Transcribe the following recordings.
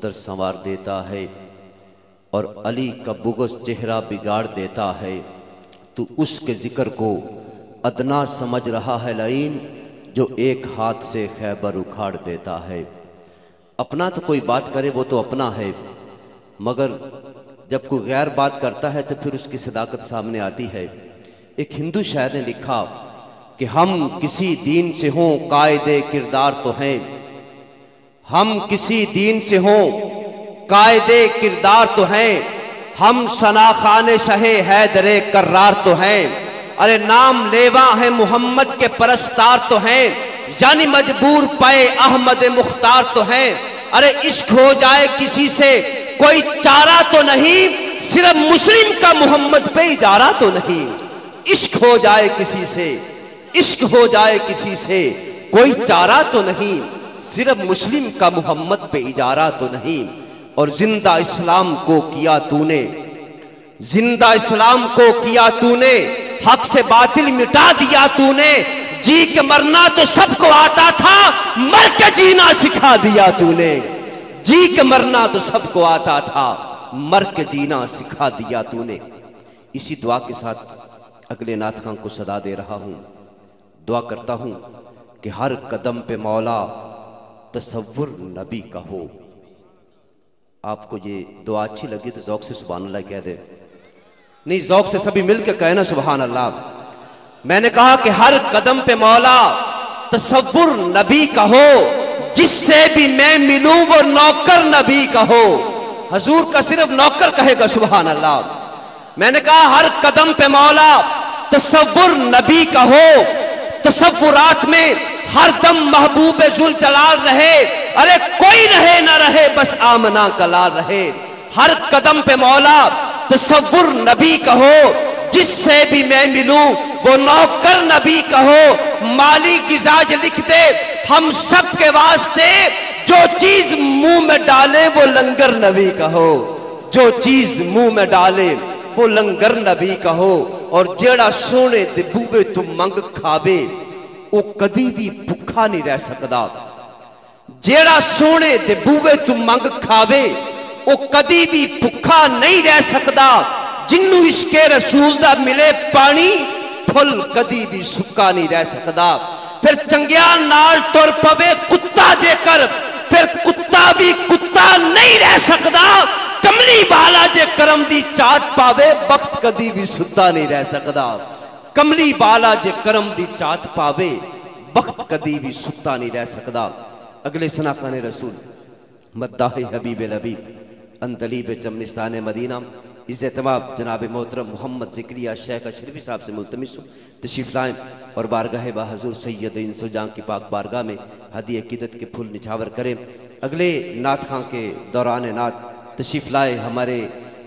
दफ्तर संवार देता है और अली का बुग़्ज़ चेहरा बिगाड़ देता है, तो उसके ज़िक्र को अदना समझ रहा है लईन, जो एक हाथ से खैबर उखाड़ देता है। अपना तो कोई बात करे वो तो अपना है, मगर जब कोई गैर बात करता है तो फिर उसकी सदाकत सामने आती है। एक हिंदू शायर ने लिखा कि हम किसी दीन से हों कायदे किरदार तो हैं, हम किसी दीन से हों कायदे किरदार तो हैं, हम सनाखाने शहे हैदरे कर्रार तो हैं। अरे नाम लेवा है मोहम्मद के परस्तार तो हैं, यानी मजबूर पाए अहमद मुख्तार तो हैं। अरे इश्क हो जाए किसी से कोई चारा तो नहीं, सिर्फ मुस्लिम का मोहम्मद पे इजारा तो नहीं। इश्क हो जाए किसी से, इश्क हो जाए किसी से कोई चारा तो नहीं, सिर्फ मुस्लिम का मोहम्मद पे इजारा तो नहीं। और जिंदा इस्लाम को किया तूने, जिंदा इस्लाम को किया तूने, हक से बातिल मिटा दिया तूने। जी के मरना तो सबको आता था, मर के जीना सिखा दिया तूने। जी के मरना तो सबको आता था, मर के जीना सिखा दिया तूने। इसी दुआ के साथ अगले नात खां को सदा दे रहा हूं। दुआ करता हूं कि हर कदम पे मौला तसव्वुर नबी का हो। आपको ये दुआ अच्छी लगी तो ज़ौक़ से सुभान अल्लाह कह दे। नहीं, ज़ौक़ से सभी मिल के कहना सुभान अल्लाह। मैंने कहा कि हर कदम पे मौला तसव्वुर नबी का हो, जिससे भी मैं मिलूं वो नौकर नबी का हो। हजूर का सिर्फ नौकर कहेगा सुभान अल्लाह। मैंने कहा हर कदम पे मौला तसव्वुर नबी का हो, तसव्वुरात में हर दम महबूब जुल जलाल रहे। अरे कोई रहे ना रहे बस आमना का लाल रहे। हर कदम पे मौला तसव्वुर नबी का हो, जिससे भी मैं मिलूं वो नौकर नबी का हो। माली गिजाज लिख दे हम सब के वास्ते, जो चीज मुंह में डाले वो लंगर नबी का हो। जो चीज मुंह में डाले वो लंगर नबी का हो। और जेड़ा सोने दे बूवे तू मंग खावे, वो कदी भी भुखा नहीं रह सकदा। जेड़ा सोने दे बूवे तू मंग खावे, वो कदी भी भुखा नहीं रह सकदा। जिन्नू इश्के रसूल दा मिले पानी, फुल कदी भी सुक्का नहीं रह सकदा। फिर चंगिया नाल तुर पवे कुत्ता जेकर, फिर कुत्ता भी कुत्ता नहीं रह सकदा। कमली वाला जे करम दी चाट पावे, वक्त कदी भी सुता नहीं रह सकदा। कमली वाला जे करम दी चाट पावे, वक्त कदी भी सुता नहीं रह सकदा। अगले सनाखाने रसूल मद्दाह हबीब लबीब अंतलीब चमनिस्तान मदीना इज़्ज़तमाब जनाब मोहतरम मोहम्मद ज़िक्रिया शेख अशरफी साहब से मुल्तमिस तशरीफ़ लाएँ और बारगाह बहज़ूर सैयद इंसुजान की पाक बारगाह में हदी अक़ीदत के फूल निछावर करें। अगले नात खां के दौरान नात तशरीफ़ लाए हमारे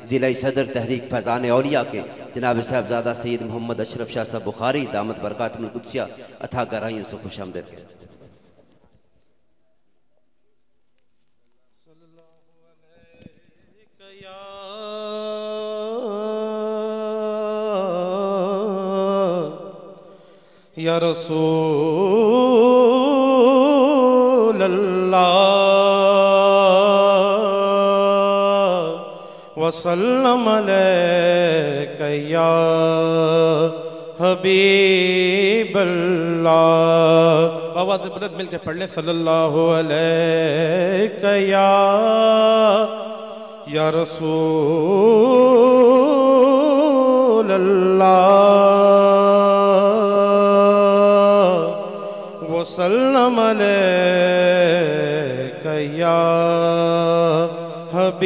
ज़िला सदर तहरीक फैज़ान औलिया के जनाब साहबज़ादा सैयद मोहम्मद अशरफ शाह साहब बुखारी दामत बरकातुल कुद्सिया अथा गहराइयों से खुश आमदीद करें। या रसूल अल्लाह वसल्लम अलैका या हबीब अल्लाह। आवाज़ बुलंद मिलकर पढ़ ले सल्लल्लाहु अलैका या रसूल अल्लाह वसल्लम अलैका या हबीब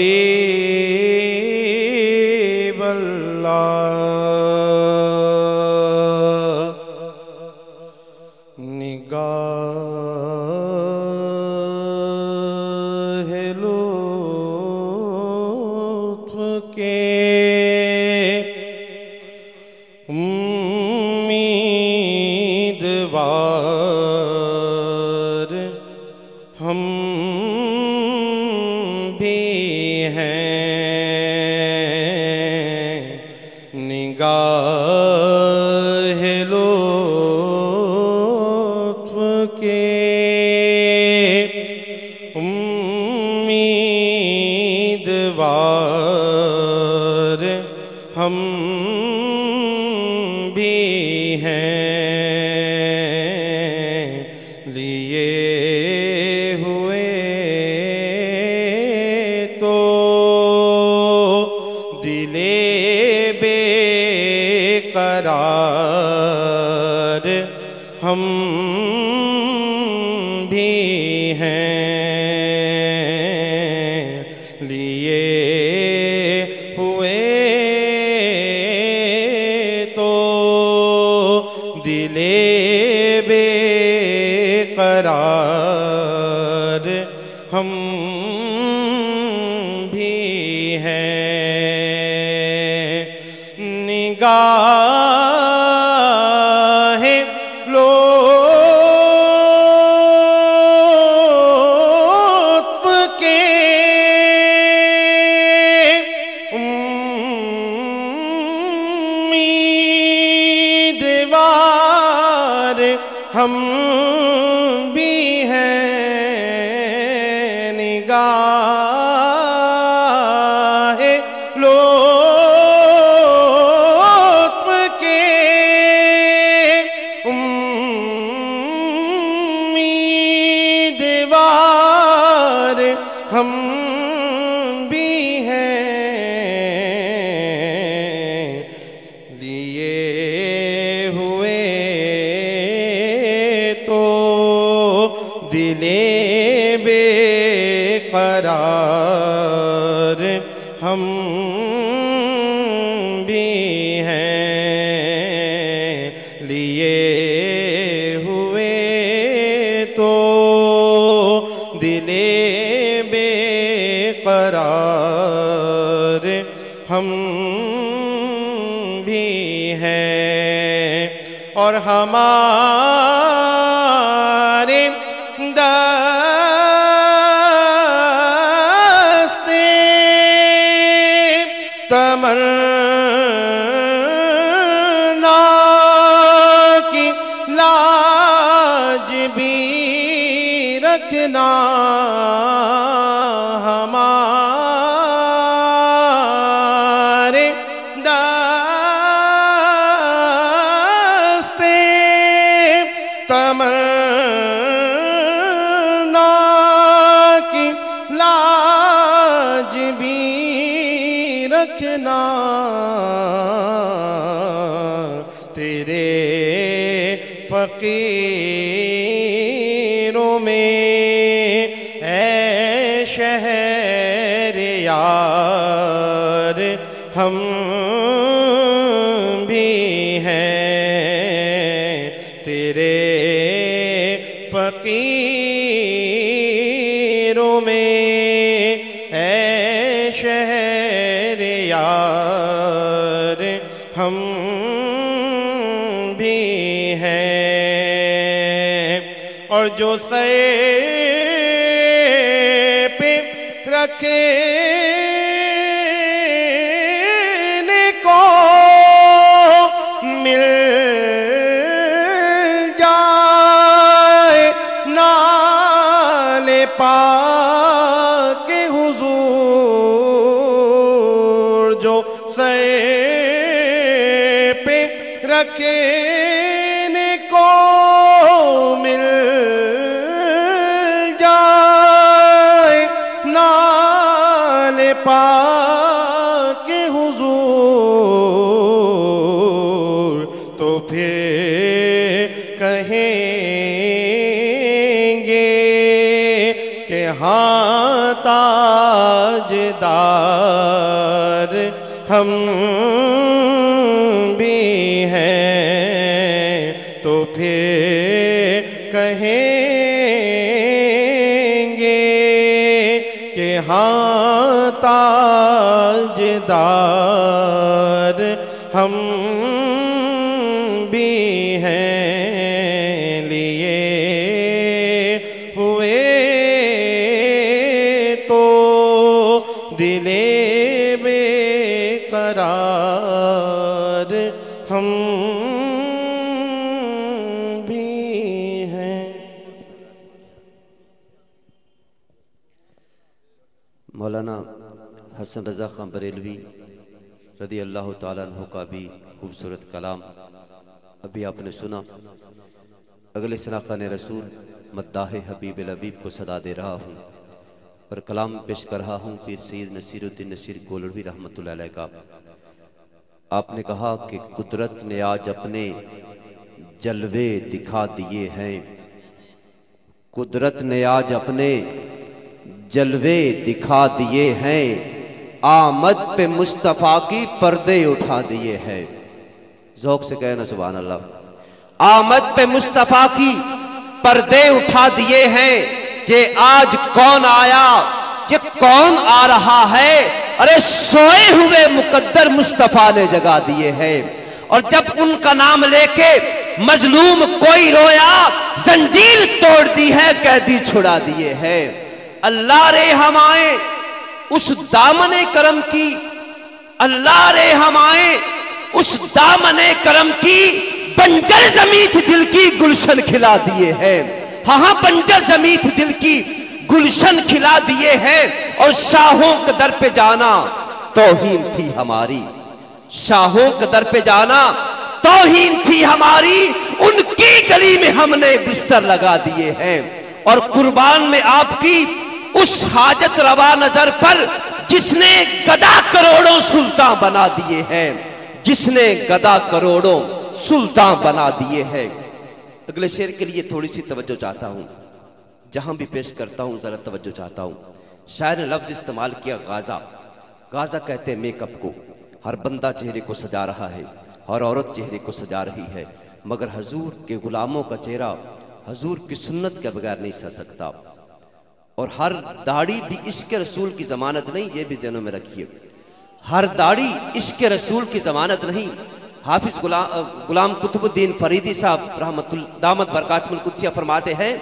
अल्लाह। निगाह लुत्फ़ के उम्मीदवार हम भी हैं। निगाह लुत्फ़ के उम्मीदवार हम भी हैं लिए हुए तो दिले बेकरार हम भी हैं लिए हुए तो दिले बेकरार हम भी हैं निगाह लुत्फ के उम्मीदवार हम भी हैं निगाह लुत्फ के उम्मीदवार हम भी हैं लिए हुए तो दिले बेकरार हम भी हैं लिए हुए तो दिले बेकरार हम भी हैं और हमारे दस्ते तमन्ना की लाज भी रखना हमारे दस्ते तमन्ना की लाज भी रखना तेरे फकीरों में ऐ शहरयार हम भी हैं तेरे फकीरों में ऐ शहरयार हम भी हैं और जो सर पे रखे को मिल जाए नाले पाके हुजूर जो सर पे रखे को मिल जाए नाले पाके हुजूर तो फिर कहेंगे कि हाँ ताजदार हम भी हैं तो फिर कहेंगे कि हाँ ताजदार हम भी हैं लिए हुए तो दिले बेकरार हम भी हैं। मौलाना हसन रज़ा खां बरेलवी रदी अल्लाह ताला अन्हु का भी खूबसूरत कलाम अभी आपने सुना। अगले सनाक़ान रसूल मद्दाह हबीब लबीब को सदा दे रहा हूँ और कलाम पेश कर रहा हूँ पीर सैयद नसीरुद्दीन नसीर गोलवी रहमतुल्लाह अलैह का। आपने कहा कि कुदरत ने आज अपने जलवे दिखा दिए हैं, कुदरत ने आज अपने जलवे दिखा दिए हैं, आमद पे मुस्तफ़ा की पर्दे उठा दिए हैं। ज़ौक़ से कहना सुभान अल्लाह। आमद पे मुस्तफ़ा की पर्दे उठा दिए हैं, ये आज कौन आया, ये कौन आ रहा है, अरे सोए हुए मुकद्दर मुस्तफ़ा ने जगा दिए हैं। और जब उनका नाम लेके मजलूम कोई रोया, जंजीर तोड़ दी है, कैदी छुड़ा दिए हैं। अल्लाह रे हमाए उस दामने करम की, अल्लाह रे हमाए उस दामने करम की, बंजर ज़मीं थी दिल की गुलशन खिला दिए हैं। हाँ बंजर ज़मीं थी दिल की गुलशन खिला दिए हैं। और शाहों के दर पे जाना तौहीन थी हमारी, शाहों के दर पे जाना तौहीन थी हमारी, उनकी गली में हमने बिस्तर लगा दिए हैं। और कुर्बान में आपकी उस हाजत रवा नजर पर जिसने गदा करोड़ों सुल्तान बना दिए हैं, जिसने गदा करोड़ों सुल्तान बना दिए हैं। अगले शेर के लिए थोड़ी सी तवज्जो चाहता हूं, जहां भी पेश करता हूं जरा तवज्जो चाहता हूं। शायर ने लफ्ज इस्तेमाल किया गाजा। गाजा कहते हैं मेकअप को। हर बंदा चेहरे को सजा रहा है, हर औरत चेहरे को सजा रही है, मगर हजूर के गुलामों का चेहरा हजूर की सुन्नत के बगैर नहीं सज सकता। और हर दाढ़ी भी इश्क रसूल की जमानत नहीं, ये भी ज़हनों में रखिए। हर दाढ़ी इश्क रसूल की जमानत नहीं। हाफिज गुलाम कुतुबुद्दीन फरीदी साहब रहमतुल्लाह दामत बरकातुल कुद्सिया फरमाते हैं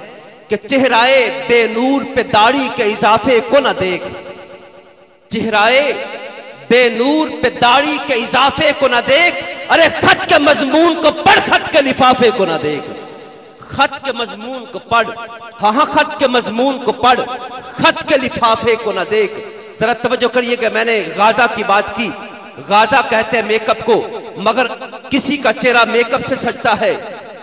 कि चेहराए बेनूर पे दाढ़ी के इजाफे को न देख, चेहराए बेनूर पे दाढ़ी के इजाफे को न देख, अरे खत के मजमून को पढ़, खत के लिफाफे को न देख। खत के मजमून को पढ़, हाँ खत के मजमून को पढ़, खत के लिफाफे को न देख। जरा तवज्जो करिएगा, मैंने गाजा की बात की। गाजा कहते हैं मेकअप को, मगर किसी का चेहरा मेकअप से सजता है,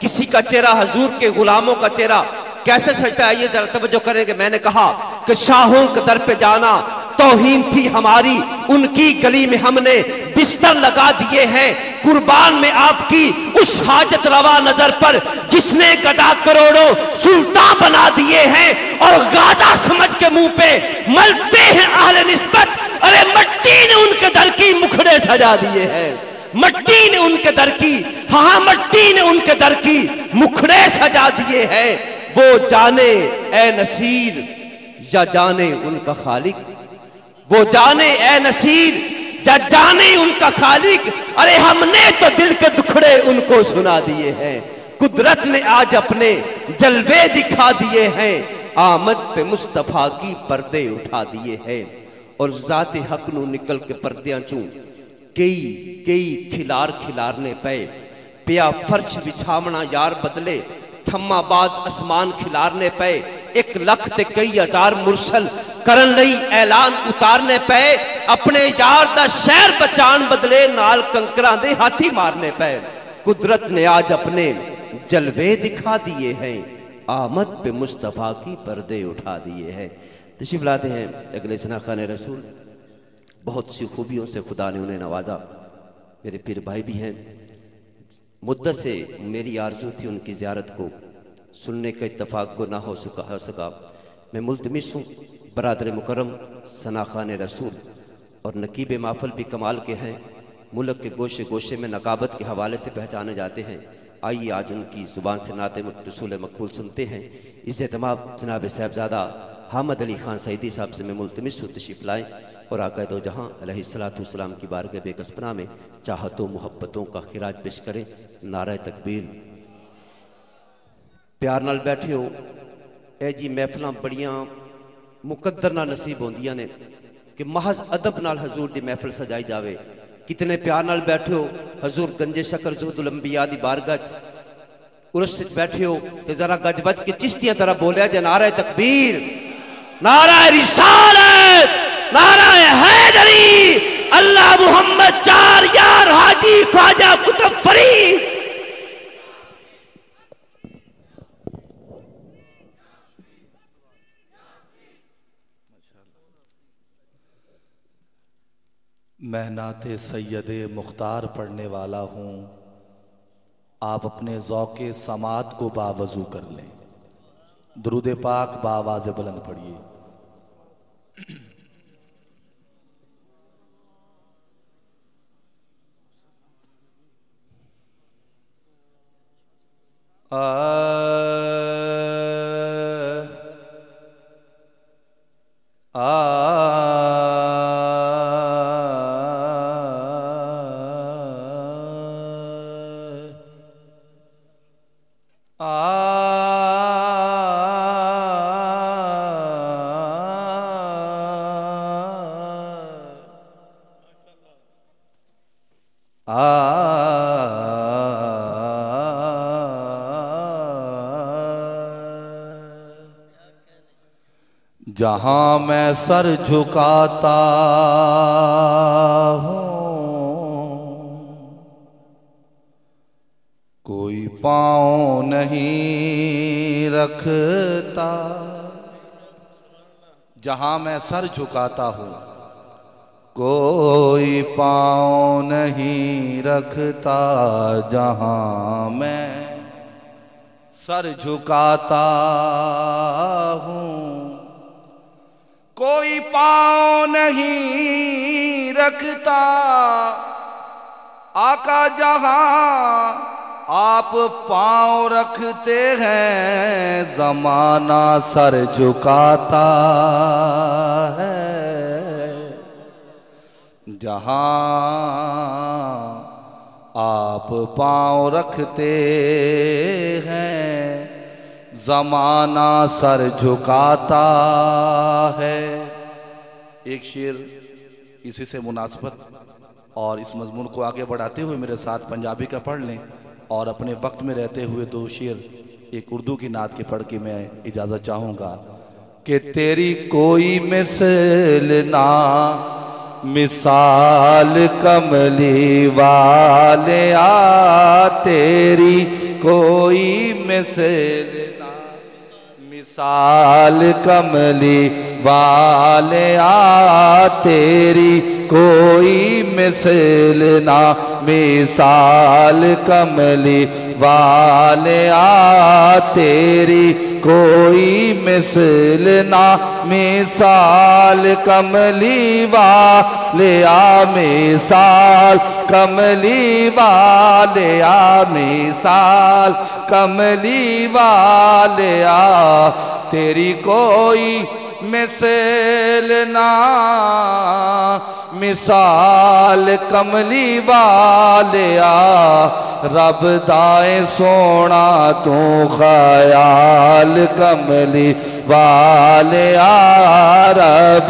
किसी का चेहरा हजूर के गुलामों का चेहरा कैसे सजता है, ये जरा तवज्जो करेंगे। मैंने कहा कि शाहों के दर पे जाना तौहीन थी हमारी, उनकी गली में हमने बिस्तर लगा दिए हैं। कुर्बान में आपकी उस हाजत रवा नजर पर जिसने गदा करोड़ों सुल्तान बना दिए हैं। और गाजा समझ के मुंह पे मलते हैं अहले निस्बत, अरे मट्टी ने उनके दर की मुखड़े सजा दिए हैं, मट्टी ने उनके दर की, हाँ मट्टी ने उनके दर की मुखड़े सजा दिए हैं। वो जाने ए नसीर या जाने उनका खालिक, वो जाने ए नसीर या जाने उनका खालिक, अरे हमने तो दिल के दुखड़े उनको सुना दिए हैं। कुदरत ने आज अपने जलवे दिखा दिए हैं, आमद पे मुस्तफ़ा की पर्दे उठा दिए हैं। और जाते हक नू निकल के पर्दियां चूं कई कई खिलार खिलारने पे, पिया फर्श बिछावना यार बदले, थम्मा बाद आसमान खिलारने पे, 1 लाख ते कई हजार मुरसल करन लई ऐलान उतारने पे, अपने यार दा शहर बचान बदले नाल कंकरां दे हाथी मारने पे। कुदरत ने आज अपने जलवे दिखा दिए हैं, आमद पे मुस्तफ़ा की पर्दे उठा दिए हैं। तशरीफ लाते हैं अगले सनाख़ान रसूल। बहुत सी खूबियों से खुदा ने उन्हें नवाजा। मेरे पीर भाई भी हैं, मुद्दत से मेरी आरजू थी उनकी ज़ियारत को सुनने का इत्तफाक को ना हो सका। मैं मुल्तमिस हूँ बरादर मुकरम सनाख़ान रसूल और नकीब माफल भी कमाल के हैं, मुल्क के गोशे गोशे में नकाबत के हवाले से पहचाने जाते हैं। आइए आज उनकी ज़ुबान से नाते रसूल मकबूल सुनते हैं। इस एहतमाम जनाब साहबजादा हामिद अली खान सईदी साहब से मैं मुल्तमिस हूँ तशरीफ़ लाएँ और आक़ा दो जहाँ अलैहिस्सलाम की बारगाह बेकसपना में चाहतों मुहब्बतों का खिराज पेश करें। नारा तकबीर। प्यार नाल बैठे हो ए जी, महफिलां बड़ियां मुकद्दर नाल नसीब होंदियां ने कि महज अदब नाल हजूर दी महफिल सजाई जावे। कितने प्यार नाल बैठे हो हजूर गंजे शकर ज़ुहदुल अंबिया दी बारगाह उर्स बैठे हो तो जरा गज बज के चिश्तियां तरह बोलिया जे नारा तकबीर, नारा रिसालत, नारा हैदरी, अल्लाह मोहम्मद चार यार हाजी ख्वाजा कुतुब फरीद। मैं नाते सैयदे मुख्तार पढ़ने वाला हूँ, आप अपने ज़ौक़े समात को बावजू कर लें। दुरूद पाक बावाज़ बुलंद पढ़िए। जहाँ मैं सर झुकाता हूँ कोई पाँव नहीं रखता। जहाँ मैं सर झुकाता हूँ कोई पाँव नहीं रखता। जहाँ मैं सर झुकाता हूँ कोई पाँव नहीं रखता। आका जहाँ आप पाँव रखते हैं ज़माना सर झुकाता है। जहाँ आप पाँव रखते हैं ज़माना सर झुकाता है। एक शेर इसी से मुनासबत और इस मजमून को आगे बढ़ाते हुए मेरे साथ पंजाबी का पढ़ लें, और अपने वक्त में रहते हुए दो शेर एक उर्दू की नात के पढ़ के मैं इजाज़त चाहूँगा। कि तेरी कोई मिसाल ना मिसाल कमली वाले आ, तेरी कोई मिसाल मिसाल कमली वाले आ, तेरी कोई मिसाल ना मिसाल कमली वाले आ, तेरी कोई मिसाल ना मिसाल कमली वाले आ, मिसाल कमली वाले आ, मिसाल कमली वाले आ, तेरी कोई मिसाल ना मिसाल कमली वाले आ। रब दाए सोना तू ख्याल कमली वाले आ, रब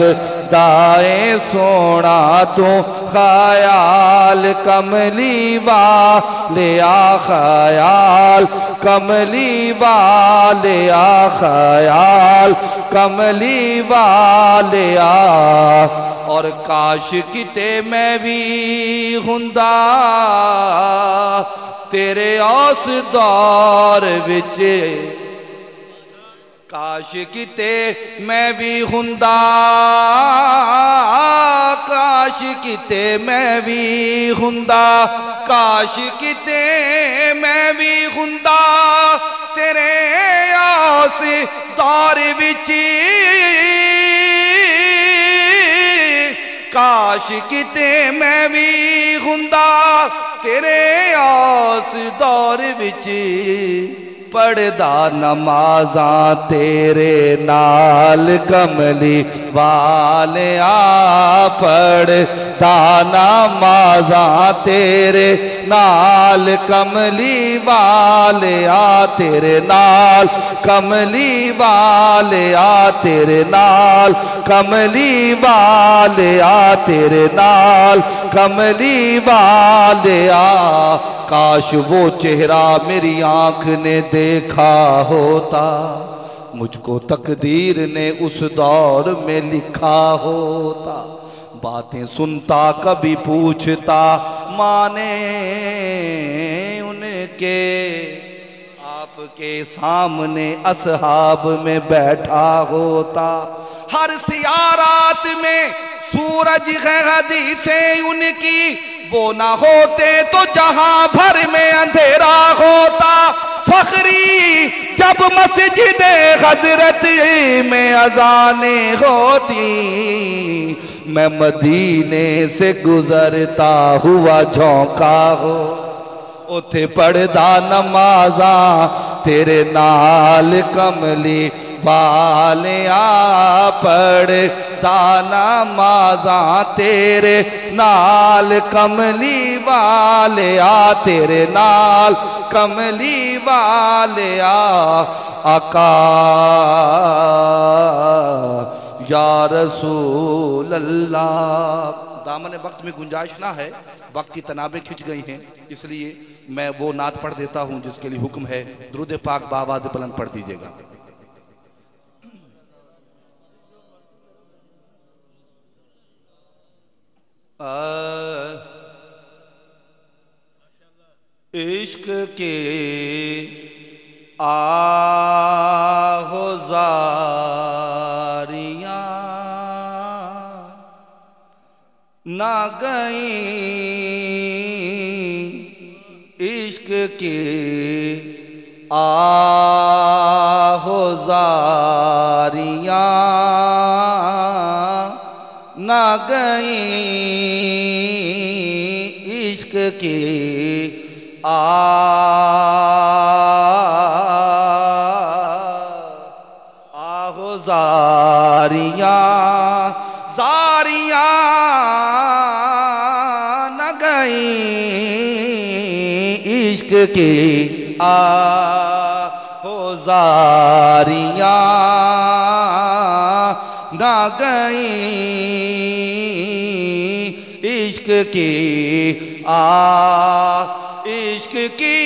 दाए सोना तू ख्याल कमली वाले आ, ख्याल कमली वाले आ, ख्याल कमली वाले आ। और काश किते मैं भी हुंदा तेरे औस दौर विच, काश किते मैं भी हुंदा, काश किते मैं भी हुंदा, काश किते मैं भी हुंदा तेरे औस दौर विच। काश किते मैं भी हुंदा तेरे आस दौर विच, पढ़दा नमाज़ां तेरे नाल कमली वाले आ, पढ़दा नमाज़ां तेरे नाल कमली वाले आ, तेरे नाल कमली वाले आ, तेरे नाल कमली वाले आ, तेरे नाल कमली वाले आ। काश वो चेहरा मेरी आंख ने देखा होता, मुझको तकदीर ने उस दौर में लिखा होता। बातें सुनता कभी पूछता माने उनके, आपके सामने असहाब में बैठा होता। हर सियारात में सूरज है हदीसें उनकी, वो ना होते तो जहां भर में अंधेरा होता। फखरी जब मस्जिद हजरत में अजाने होती, मैं मदीने से गुजरता हुआ झोंका हो। उथे पढ़दा नमाजा तेरे नाल कमली वालिया, पढ़दा नमाजा तेरे नाल कमली वालिया, तेरे नाल कमली वालिया। आका या रसूल अल्लाह। दामन वक्त में गुंजाइश ना है, वक्त की तनाबें खिंच गई हैं, इसलिए मैं वो नात पढ़ देता हूं जिसके लिए हुक्म है। दुरूद पाक बावाज़ बुलंद पढ़ दीजिएगा। इश्क के आहोजारियां ना गई, इश्क के आहोजारियां ना गई, इश्क के आहोजारियां जारियां न गई, इश्क के आहोजारियां न गई, इश्क के इश्क की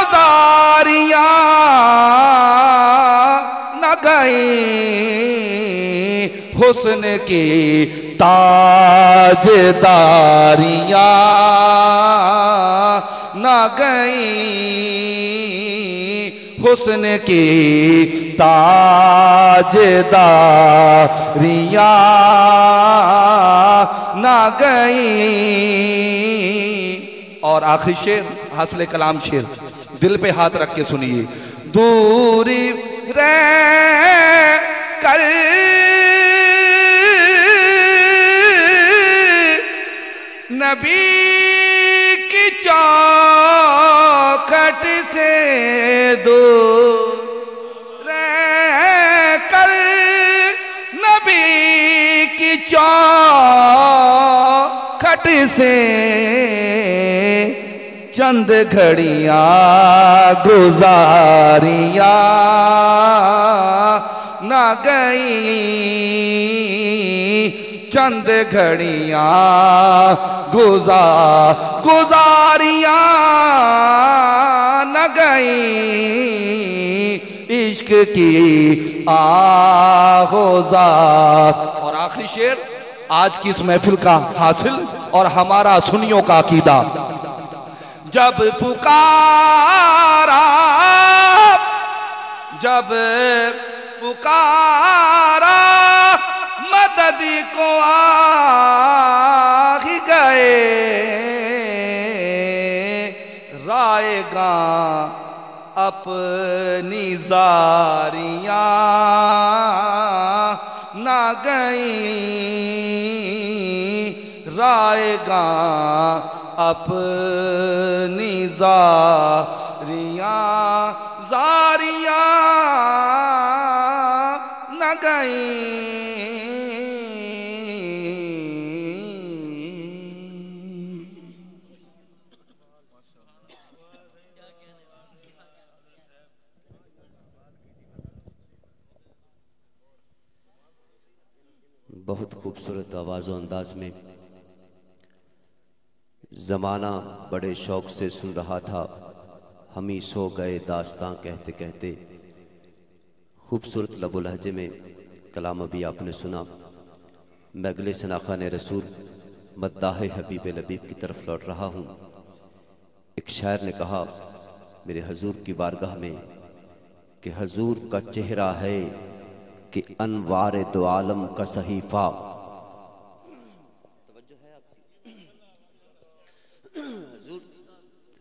आहोजारियां न गई, हुस्न की ताजदारियां न गई, हुस्न की ताजदारियां न गई। और आखिरी शेर हासिल कलाम शेर, दिल पे हाथ रख के सुनिए। दूरी रह कर नबी की चौखट से दूर रह कर, नबी की चौखट से चंद घड़ियां गुजारियां न गई, चंद घड़ियां गुजारियां न गई, इश्क की आहोजार। और आखिरी शेर आज की इस महफिल का हासिल और हमारा सुनियों का अकीदा। जब पुकारा, जब पुकारा मदद को आ ही गए, रायगा अपनी जारियां न गई, रायगा अपनी जारियां न गई। बहुत खूबसूरत आवाज़ व अंदाज में ज़माना बड़े शौक़ से सुन रहा था, हम ही सो गए दास्तां कहते कहते। खूबसूरत लबो लहजे में कलाम अभी आपने सुना। मैं अगले सनाखा ने रसूल मद्दाह हबीब लबीब की तरफ लौट रहा हूँ। एक शायर ने कहा मेरे हजूर की बारगाह में कि हजूर का चेहरा है कि अनवार दो आलम का सहीफा।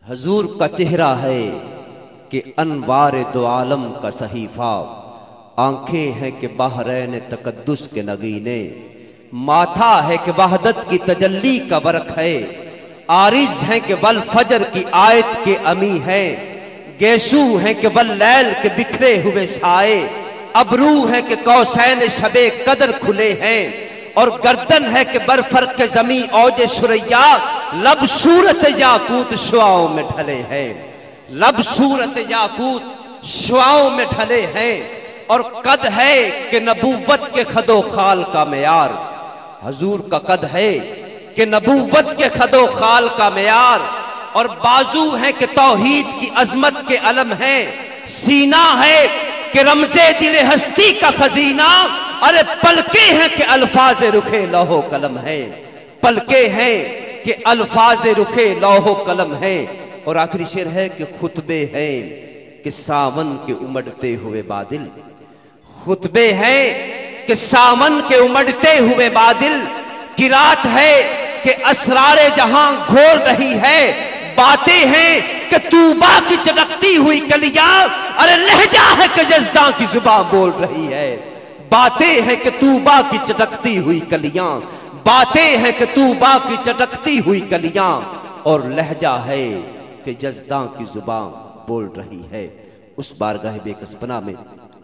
हजूर का चेहरा है कि अनवार दो आलम का सहीफा। आंखें हैं कि बहरैन तकद्दुस के नगीने, माथा है कि वहदत की तजल्ली का बरक है। आरिज हैं कि वल फजर की आयत के अमी है, गेसू हैं कि वल लैल के बिखरे हुए साए। अबरू है कि कौसैन शबे कदर खुले हैं, और गर्दन है कि बरफर के जमी औजे सुरैया। लब सूरत याकूत शुआओं में ढले हैं, लब सूरत याकूत शुआओं में ढले हैं। और कद है कि नबूवत के खदो खाल का मेयार। हजूर का कद है कि नबूवत के खदो खाल का मेयार। और बाजू है कि तौहीद की अजमत के अलम है। सीना है कि रमज़े दिल हस्ती का खजीना। अरे पलके हैं कि अल्फाज रुखे लौहो कलम है, पलके हैं कि अल्फाज रुखे लौहो कलम है। और आखिरी शेर है कि खुतबे हैं कि सावन के उमड़ते हुए बादल। खुतबे हैं कि सावन के उमड़ते हुए बादल। की रात है कि असरारे जहां घोल रही है। बातें हैं कि तूबा की चटकती हुई कलियां। अरे लहजा है कि जज़्दा की जुबान बोल रही है। बातें हैं कि तूबा की चटकती हुई कलियां, बातें हैं कि तूबा की चटकती हुई कलियां। और लहजा है कि जज़्दा की जुबान बोल रही है। उस बारगाह बेकसपना में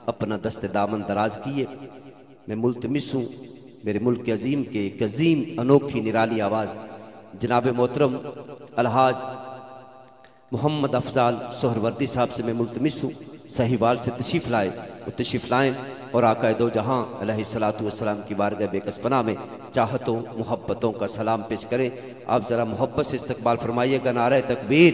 अपना दस्ते दामन दराज किए। मैं मुल्तमिस हूँ मेरे मुल्क अजीम के एक अजीम अनोखी निराली आवाज़ जनाब मोहतरम अलहाज मोहम्मद अफजाल सोहरवर्दी साहब से मैं मुल्तमिस हूँ सहीवाल से तशरीफ़ लाए, वो तशरीफ़ लाएँ और आका दो जहां अलैहिस्सलातु वस्सलाम की बारगाह बेकसपना में चाहतों मोहब्बतों का सलाम पेश करें। आप ज़रा मोहब्बत से इस्तकबाल फरमाइएगा। नारे तकबीर,